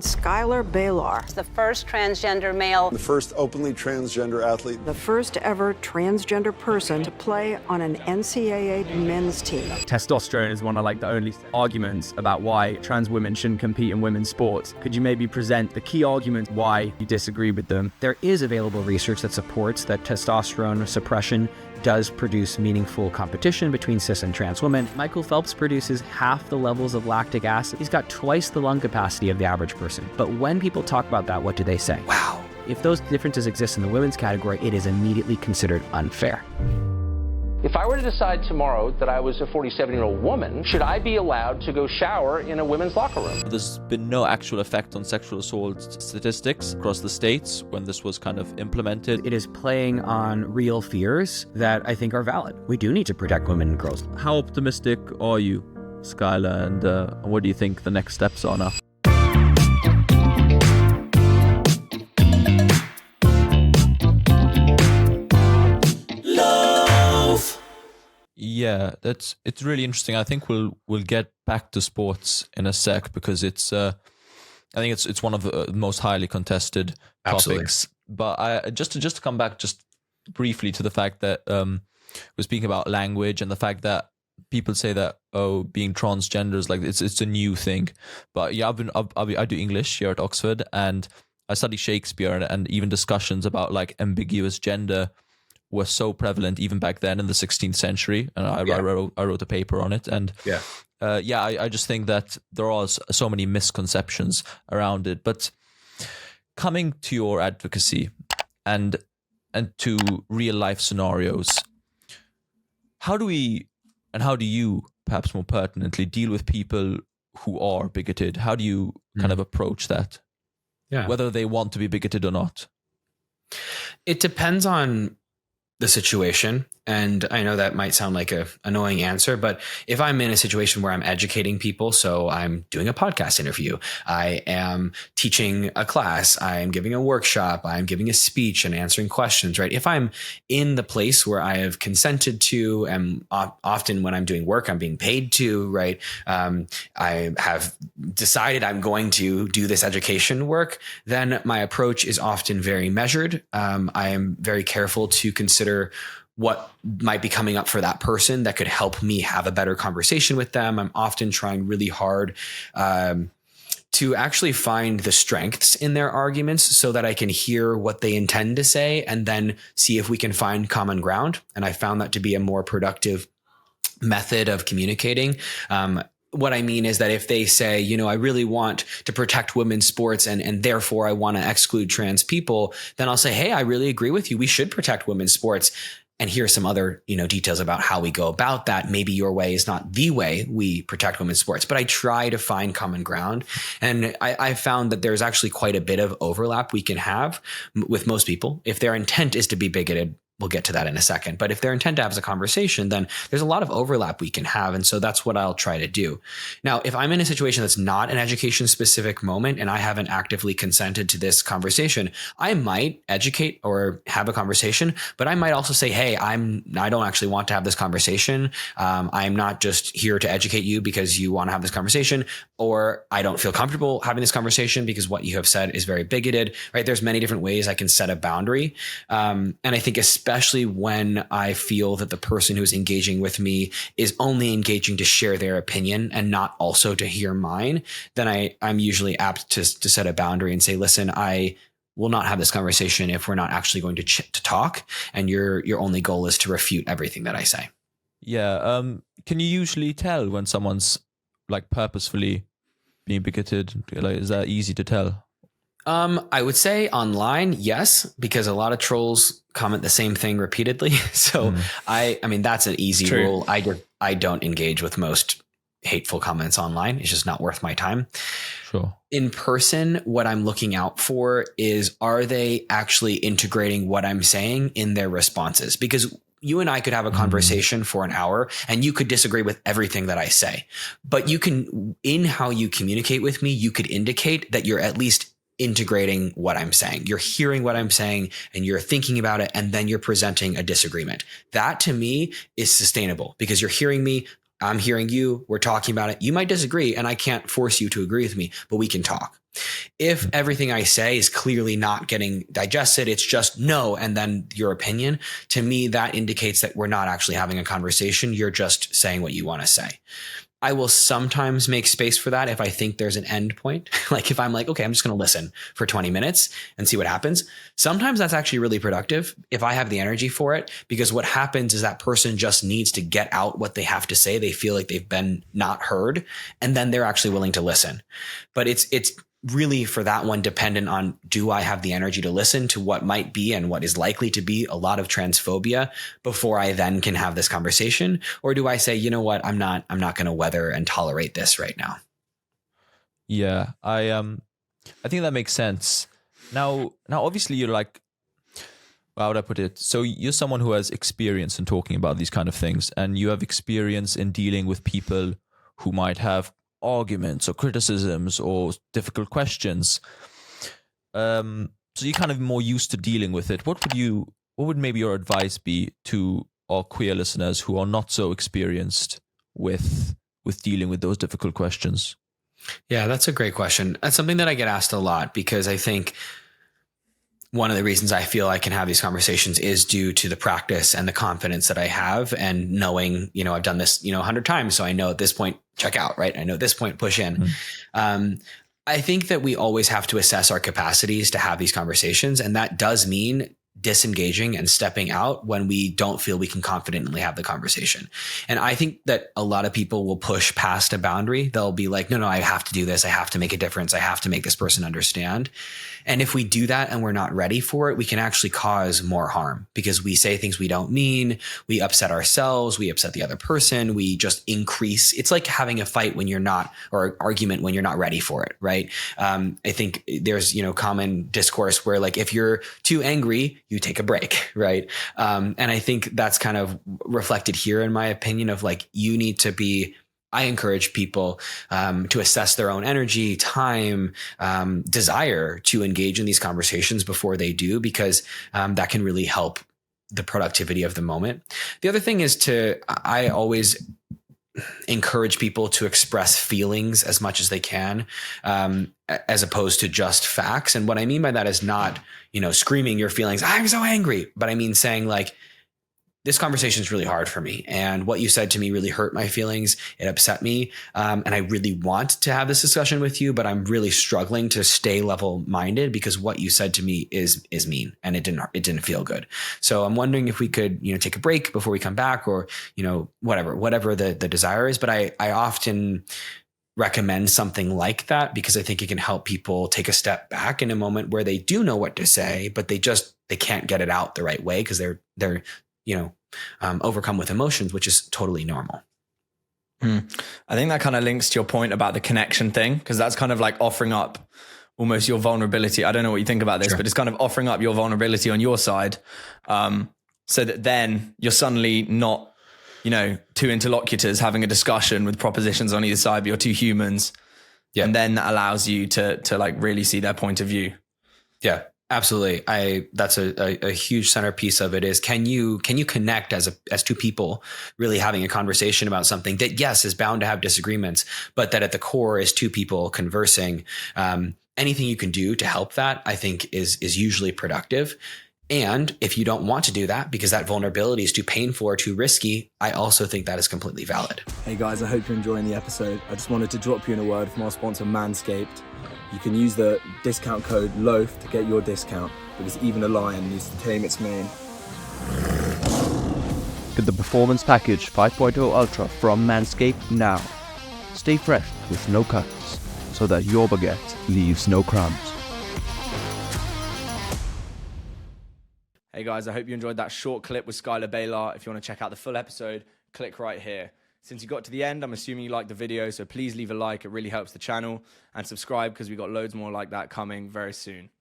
Schuyler Bailar, The first transgender male. The first openly transgender athlete. the first ever transgender person to play on an NCAA men's team. Testosterone is one of the only arguments about why trans women shouldn't compete in women's sports. Could you maybe present the key arguments why you disagree with them? There is available research that supports that testosterone suppression does produce meaningful competition between cis and trans women. Michael Phelps produces half the levels of lactic acid. He's got twice the lung capacity of the average person. But when people talk about that, what do they say? Wow. If those differences exist in the women's category, it is immediately considered unfair. If I were to decide tomorrow that I was a 47-year-old woman, should I be allowed to go shower in a women's locker room? There's been no actual effect on sexual assault statistics across the states when this was kind of implemented. It is playing on real fears that I think are valid. We do need to protect women and girls. How optimistic are you, Schuyler, and what do you think the next steps are now? Yeah, it's really interesting. I think we'll get back to sports in a sec because it's I think it's one of the most highly contested topics. But I just to come back just briefly to the fact that we're speaking about language and the fact that people say that being transgender is it's a new thing. But yeah, I do English here at Oxford and I study Shakespeare and even discussions about ambiguous gender were so prevalent even back then in the 16th century, and I wrote a paper on it. And I just think that there are so many misconceptions around it. But coming to your advocacy and to real life scenarios, how do you perhaps more pertinently deal with people who are bigoted? How do you kind of approach that? Yeah, whether they want to be bigoted or not. It depends on the situation. And I know that might sound like a annoying answer, but if I'm in a situation where I'm educating people, so I'm doing a podcast interview, I am teaching a class, I'm giving a workshop, I'm giving a speech and answering questions, right? If I'm in the place where I have consented to, and often when I'm doing work, I'm being paid to, right? I have decided I'm going to do this education work, then my approach is often very measured. I am very careful to consider what might be coming up for that person that could help me have a better conversation with them. I'm often trying really hard to actually find the strengths in their arguments so that I can hear what they intend to say and then see if we can find common ground. And I found that to be a more productive method of communicating. What I mean is that if they say, I really want to protect women's sports and therefore I want to exclude trans people, then I'll say, hey, I really agree with you. We should protect women's sports. And here's some other, details about how we go about that. Maybe your way is not the way we protect women's sports, but I try to find common ground. And I found that there's actually quite a bit of overlap we can have with most people. If their intent is to be bigoted, we'll get to that in a second. But if their intent to have a conversation, then there's a lot of overlap we can have. And so that's what I'll try to do. Now, if I'm in a situation that's not an education specific moment and I haven't actively consented to this conversation, I might educate or have a conversation, but I might also say, hey, I don't actually want to have this conversation. I'm not just here to educate you because you want to have this conversation, or I don't feel comfortable having this conversation because what you have said is very bigoted, right? There's many different ways I can set a boundary. And I think especially when I feel that the person who's engaging with me is only engaging to share their opinion and not also to hear mine, then I'm usually apt to set a boundary and say, listen, I will not have this conversation if we're not actually going to talk, and your only goal is to refute everything that I say. Yeah. Can you usually tell when someone's purposefully being bigoted? Is that easy to tell? I would say online, yes, because a lot of trolls comment the same thing repeatedly. So I mean, that's an easy rule. I don't engage with most hateful comments online. It's just not worth my time. Sure. In person, what I'm looking out for is, are they actually integrating what I'm saying in their responses? Because you and I could have a conversation for an hour and you could disagree with everything that I say, but you can, in how you communicate with me, you could indicate that you're at least integrating what I'm saying. You're hearing what I'm saying and you're thinking about it, and then you're presenting a disagreement. That to me is sustainable because you're hearing me. I'm hearing you, we're talking about it. You might disagree and I can't force you to agree with me, but we can talk. If everything I say is clearly not getting digested, it's just no, and then your opinion, to me, that indicates that we're not actually having a conversation. You're just saying what you want to say. I will sometimes make space for that if I think there's an end point. Like if I'm like, okay, I'm just going to listen for 20 minutes and see what happens. Sometimes that's actually really productive if I have the energy for it, because what happens is that person just needs to get out what they have to say. They feel like they've been not heard, and then they're actually willing to listen. But it's really for that one dependent on, do I have the energy to listen to what might be and what is likely to be a lot of transphobia before I then can have this conversation? Or do I say, you know what, I'm not going to weather and tolerate this right now? Yeah, I think that makes sense. Now obviously you're like, how would I put it? So you're someone who has experience in talking about these kind of things, and you have experience in dealing with people who might have arguments or criticisms or difficult questions. So you're kind of more used to dealing with it. What would maybe your advice be to our queer listeners who are not so experienced with dealing with those difficult questions? Yeah, that's a great question. That's something that I get asked a lot, because I think one of the reasons I feel I can have these conversations is due to the practice and the confidence that I have, and knowing, I've done this, 100 times. So I know at this point, check out, right? I know at this point, push in. Mm-hmm. I think that we always have to assess our capacities to have these conversations. And that does mean disengaging and stepping out when we don't feel we can confidently have the conversation. And I think that a lot of people will push past a boundary. They'll be like, no, I have to do this. I have to make a difference. I have to make this person understand. And if we do that and we're not ready for it, we can actually cause more harm, because we say things we don't mean. We upset ourselves. We upset the other person. We just increase. It's like having a fight when you're not, or an argument when you're not ready for it. Right. I think there's, common discourse where, like, if you're too angry, you take a break. Right. And I think that's kind of reflected here, in my opinion, of like, you need to be, I encourage people to assess their own energy, time, desire to engage in these conversations before they do, because that can really help the productivity of the moment. The other thing is I always encourage people to express feelings as much as they can, as opposed to just facts. And what I mean by that is not, screaming your feelings, I'm so angry, but I mean saying, like, this conversation is really hard for me, and what you said to me really hurt my feelings. It upset me. And I really want to have this discussion with you, but I'm really struggling to stay level-minded because what you said to me is mean, and it didn't feel good. So I'm wondering if we could, take a break before we come back, or, whatever the desire is. But I often recommend something like that, because I think it can help people take a step back in a moment where they do know what to say, but they can't get it out the right way because they're overcome with emotions, which is totally normal. I think that kind of links to your point about the connection thing, because that's kind of like offering up almost your vulnerability. I don't know what you think about this, Sure. But it's kind of offering up your vulnerability on your side, so that then you're suddenly not, two interlocutors having a discussion with propositions on either side, but you're two humans. Yeah. And then that allows you to like really see their point of view. Yeah. Absolutely. That's a huge centerpiece of it is, can you connect as two people really having a conversation about something that, yes, is bound to have disagreements, but that at the core is two people conversing. Anything you can do to help that, I think is usually productive. And if you don't want to do that because that vulnerability is too painful or too risky, I also think that is completely valid. Hey guys, I hope you're enjoying the episode. I just wanted to drop you in a word from our sponsor, Manscaped. You can use the discount code LOAF to get your discount, because even a lion needs to tame its mane. Get the Performance Package 5.0 Ultra from Manscaped now. Stay fresh with no cuts, so that your baguette leaves no crumbs. Hey guys, I hope you enjoyed that short clip with Schuyler Bailar. If you want to check out the full episode, click right here. Since you got to the end, I'm assuming you liked the video, so please leave a like. It really helps the channel. And subscribe, because we've got loads more like that coming very soon.